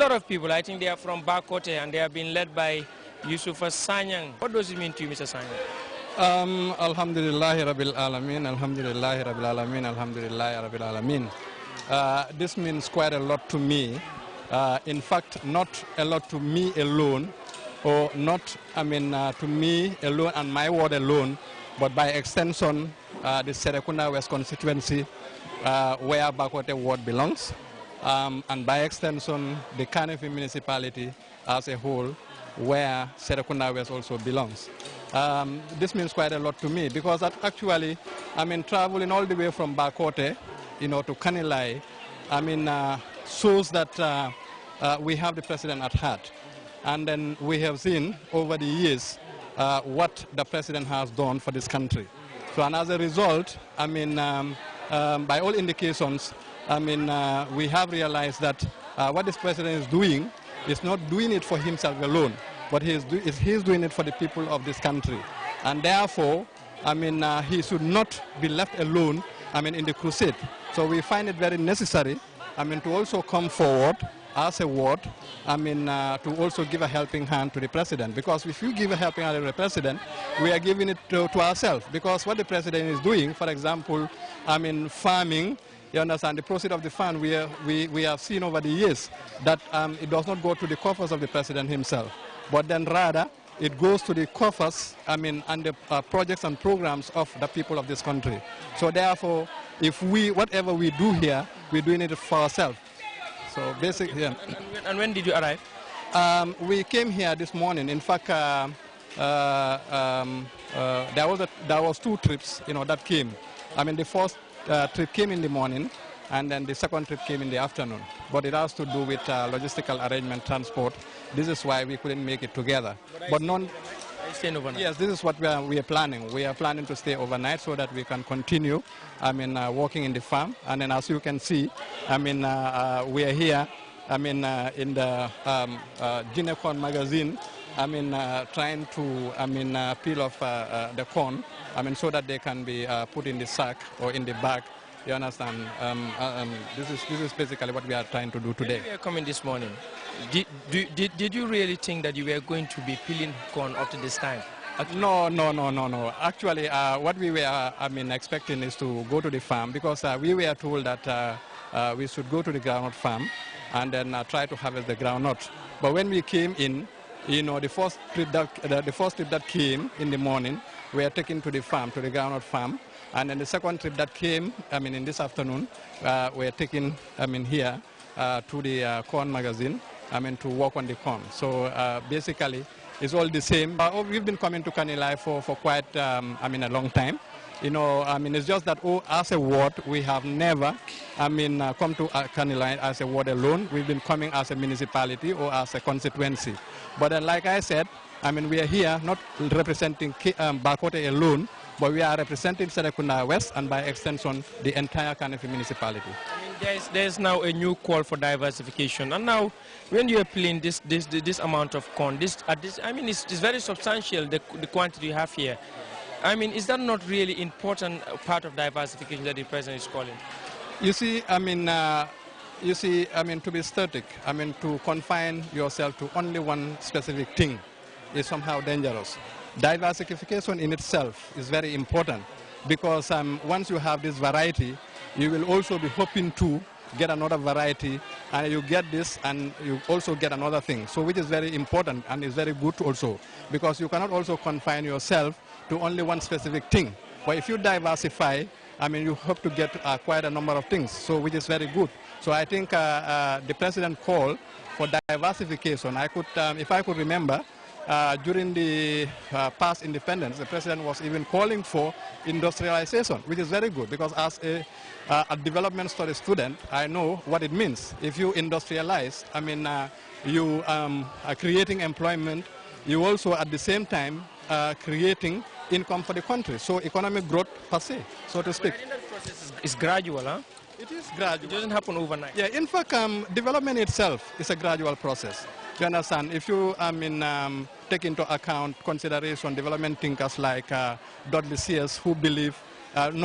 lot of people. I think they are from Bakote and they have been led by Yusufa Sanyang. What does it mean to you, Mr. Sanyang? Alhamdulillahi Rabbil Alameen, Alhamdulillahi Rabbil Alameen, Alhamdulillahi Rabbil Alameen. This means quite a lot to me. In fact, not a lot to me alone, or not, to me alone and my ward alone, but by extension, the Serekunda West constituency, where Bakote ward belongs, and by extension, the Kanifi municipality as a whole, where Serekunda West also belongs. This means quite a lot to me because actually, traveling all the way from Bakote, to Kanilai, shows that we have the president at heart. And then we have seen over the years what the president has done for this country. So, and as a result, by all indications, we have realized that what this president is doing is not doing it for himself alone, but he's doing it for the people of this country. And therefore, he should not be left alone, in the crusade. So we find it very necessary, to also come forward as a ward, to also give a helping hand to the president. Because if you give a helping hand to the president, we are giving it to ourselves. Because what the president is doing, for example, farming, you understand, the proceeds of the fund, we have seen over the years that it does not go to the coffers of the president himself, but then rather it goes to the coffers, and the projects and programs of the people of this country. So therefore, if whatever we do here, we're doing it for ourselves. So basically, yeah. And when did you arrive? We came here this morning. In fact, there was 2 trips, that came. The first trip came in the morning, and then the second trip came in the afternoon. But it has to do with logistical arrangement, transport. This is why we couldn't make it together. But none. Staying overnight? Yes, this is what we are planning. We are planning to stay overnight so that we can continue, working in the farm. And then as you can see, we are here, in the Ginecon magazine, trying to, peel off the corn, so that they can be put in the sack or in the bag. You understand? This is basically what we are trying to do today. When you were coming this morning, did you really think that you were going to be peeling corn up to this time? No. Actually, what we were expecting is to go to the farm because we were told that we should go to the groundnut farm and then try to harvest the groundnut. But when we came in, the first trip that came in the morning, we are taken to the farm, to the groundnut farm. And then the second trip that came, in this afternoon, we are taken, here to the corn magazine, to work on the corn. So basically, it's all the same. We've been coming to Kanilai for quite, a long time. It's just that as a ward, we have never, come to Kanilai as a ward alone. We've been coming as a municipality or as a constituency. But then, like I said, we are here not representing Bakote alone, but we are representing Serekunda West and by extension the entire Kanifi municipality. There's now a new call for diversification, and now when you are peeling this amount of corn, it's very substantial, the quantity you have here. Is that not really important part of diversification that the president is calling? You see, to be static, to confine yourself to only one specific thing is somehow dangerous. Diversification in itself is very important because once you have this variety, you will also be hoping to get another variety, and you get this and you also get another thing. So which is very important and is very good also because you cannot also confine yourself to only one specific thing. But if you diversify, you hope to get quite a number of things, so which is very good. So I think the president called for diversification. If I could remember, during the past independence, the president was even calling for industrialization, which is very good because as a development study student, I know what it means. If you industrialize, you are creating employment, you also at the same time creating income for the country. So economic growth per se, so to speak. But I think that process is gradual, huh? It is gradual. It doesn't happen overnight. Yeah, in fact, development itself is a gradual process. You understand? If you take into account consideration development thinkers like Dudley Sears, who believe, W.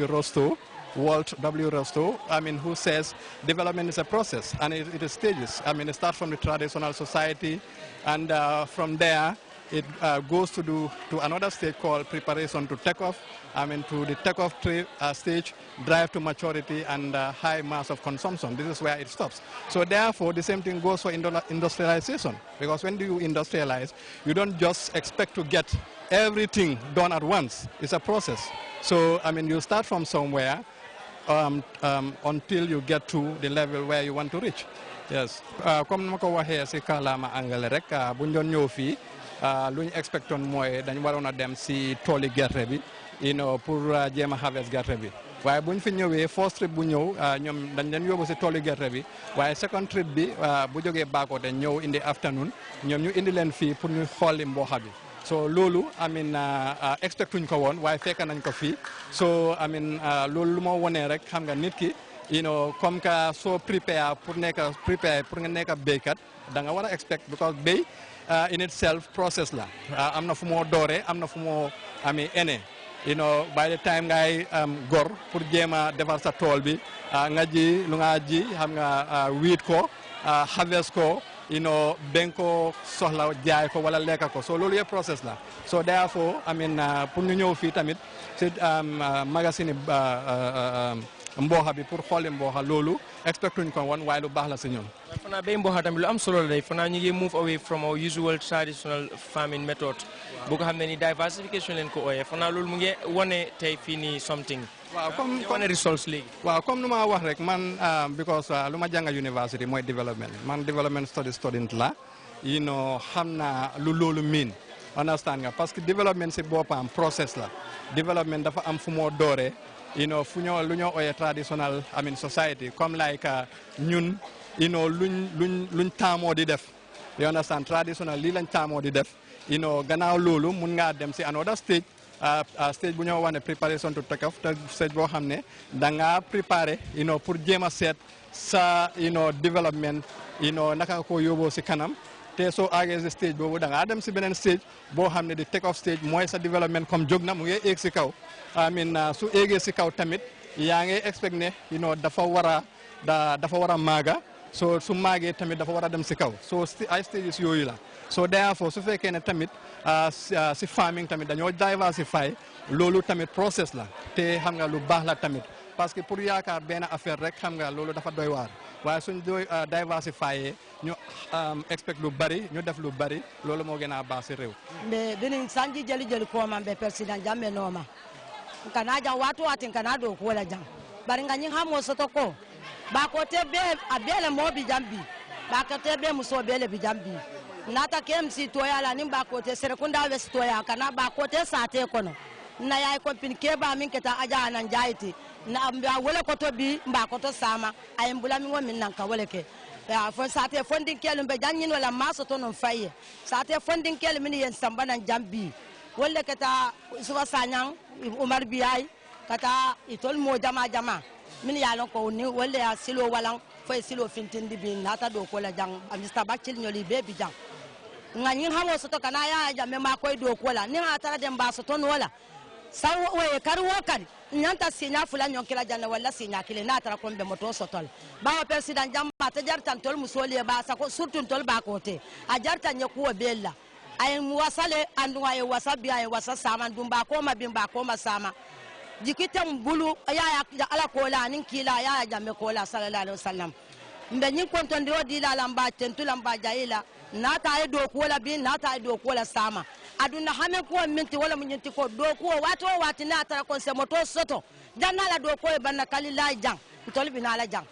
Rostow, Walt W. Rostow, who says development is a process and it is stages. It starts from the traditional society, and from there it goes to another stage called preparation to take off. To the takeoff stage, drive to maturity and high mass of consumption. This is where it stops. So therefore, the same thing goes for industrialization. Because when you industrialize, you don't just expect to get everything done at once. It's a process. So, you start from somewhere until you get to the level where you want to reach. Yes. Comme nako waxe ci kalama anglais rek buñ doon ñëw fi luñ expecton moy dañ warona dem ci toli gerte bi pour jéem a harvest gerte bi waaye buñ fi ñëwee first trip bu ñëw ñoom dañ leen yóbbu si toolu gerte bi waaye second trip bi bu jógee Bakoteh ñëw in the afternoon ñoom ñu indi leen fii pour ñu xooli mbooxa bi so loolu expect uñ ko woon waaye fekk nañ ko fii so loolu lu ma wonee rek xam nga nit ki comme que soo prepare pour nga nekk béykat da nga war a expect because béy in itself process la am na fu moo dooree am na fu moo ene by the time ngay gor pour jéem a defar sa tool bi nga ji lu nga ji xam nga wiit ko harvest ko ben ko soxla jaay ko wala lekka ko so loolu yëpp process la so therefore pour ñu ñëw fii tamit ci magazine mbooxa bi pour xooli mbooxa loolu expectuñ ko woon waaye lu baax la si ñun. Fana bay mbooxa tamit lu am solo la day fana ñu ngi move away from our usual traditional farming method bu ko xam ne ni diversification leen ko ooyee fana loolu mu ngi wane tey fii nii something. waaw comme wane results léegi. waaw comme nu ma wax rek man because lu ma jànga university mooy development man development student la xam naa lu loolu miin understand nga parce que development si boppam process la development dafa am fu moo dooree fu ñoo lu ñoo ooyee traditional society comme like ñun luñ taamoo di def you understand traditional lii lañ taamoo di def gannaaw loolu mun ngaa dem si another stage stage bu ñoo wax ne preparation to take off te stage boo xam ne da ngaa préparé pour jéem a seet sa development naka ko yóbboo si kanam te soo àggee si stage boobu da ngaa dem si beneen stage boo xam ne di take off stage mooy sa development comme jóg na mu ngi eeg si kaw su eegee si kaw tamit yaa ngi expect ne dafa war a maaga so su maagee tamit dafa war a dem si kaw so ay stages yooyu la so therefore su fekkee ne tamit si farming tamit dañoo diversify loolu tamit process la te xam nga lu baax la tamit parce que pour yaakaar benn affaire rek xam nga loolu dafa doy waar waaye suñ doy diversify ñu expect lu bari ñu def lu bari loolu moo gën a baax si réew mbe binin sanji jeli ko man be president jamme noma kana jang watu atin kana do ko la jang bari nga nyin hamo soto ko Bakoteh be abele mo bi jambi Bakoteh be muso bele bi jambi nata KMC toya la nim Bakoteh serekunda west toya kana Bakoteh sate kono na ya ko pin keba min keta aja nan jaiti na wala ko to bi Bakoteh sama ay mbula mi ngomin nan ka wala ke ya fo sate fondin kelu be janyin wala maso to non faye sate fondin kelu min yen samba nan jambi wala keta suwa sanyang Umar Biyai kata itol mo jama min ya lon ko ni wala ya silo walang fo silo fintindi bi nata do ko la jang Mr. Bakil nyoli be bi jang nga nyin hamo soto kana ya jamme ma koy do ko la ni atara dem ba soto no wala saw we karu wakan nyanta sinya fula nyon kila janna wala sinya kile na atara ko be moto sotol ba president jamba ta jartan tol musoli ba sa ko surtout tol Bakoteh a jartan nyaku bella ay muwasale andu ay wasabi ay wasa sama dumba ko ma bimba ko ma sama jikitan bulu ya ala kola nin kila ya jamme kola sallallahu alaihi wasallam mbe nyin konton de odi la lamba tentu lamba jaila nata e do kola bi nata e do kola sama aduna hame ko minti wala munyinti ko do ko wato wati na tara kon se moto soto janna la do ko e banna kalila jang tolbi na la jang